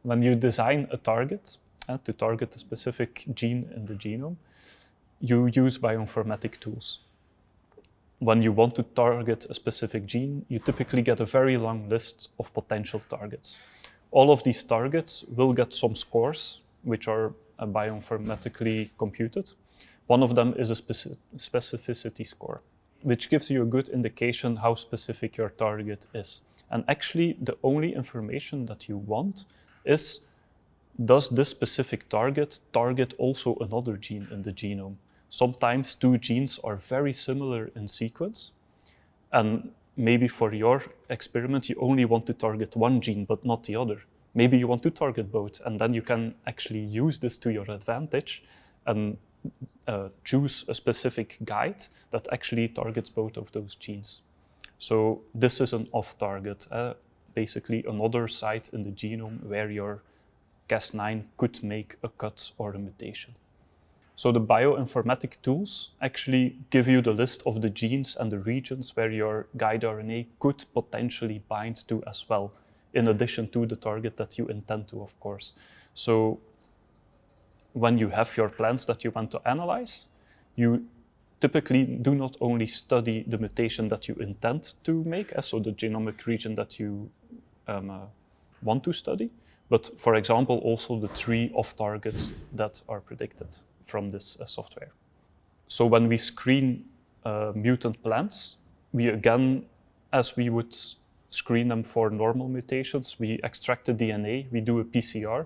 When you design a target, to target a specific gene in the genome, you use bioinformatic tools. When you want to target a specific gene, you typically get a very long list of potential targets. All of these targets will get some scores, which are bioinformatically computed. One of them is a specificity score, which gives you a good indication how specific your target is. And actually, the only information that you want is, does this specific target target also another gene in the genome? Sometimes two genes are very similar in sequence, and maybe for your experiment, you only want to target one gene, but not the other. Maybe you want to target both, and then you can actually use this to your advantage and choose a specific guide that actually targets both of those genes. So this is an off-target, basically another site in the genome where your Cas9 could make a cut or a mutation. So the bioinformatic tools actually give you the list of the genes and the regions where your guide RNA could potentially bind to as well, in addition to the target that you intend to, of course. So when you have your plants that you want to analyze, you typically do not only study the mutation that you intend to make, so the genomic region that you want to study, but for example, also the 3 off-targets that are predicted from this software. So when we screen mutant plants, we again, as we would screen them for normal mutations, we extract the DNA, we do a PCR.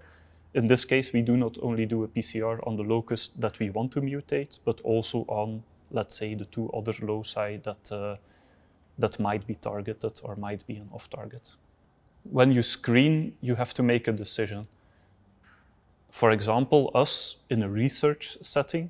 In this case, we do not only do a PCR on the locus that we want to mutate, but also on, let's say, the 2 other loci that might be targeted or might be an off-target. When you screen, you have to make a decision. For example, us in a research setting,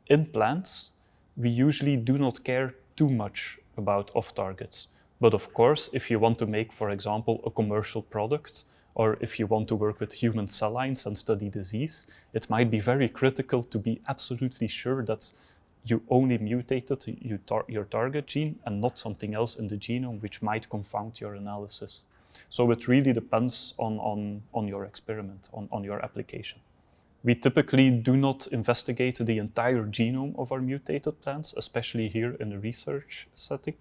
in plants, we usually do not care too much about off-targets. But of course, if you want to make, for example, a commercial product, or if you want to work with human cell lines and study disease, it might be very critical to be absolutely sure that you only mutated your target gene and not something else in the genome, which might confound your analysis. So it really depends on your experiment, on your application. We typically do not investigate the entire genome of our mutated plants, especially here in a research setting.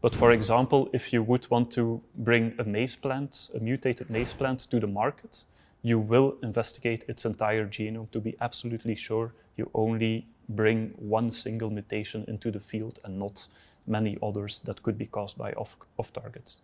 But for example, if you would want to bring a maize plant, a mutated maize plant to the market, you will investigate its entire genome to be absolutely sure you only bring one single mutation into the field and not many others that could be caused by off-targets.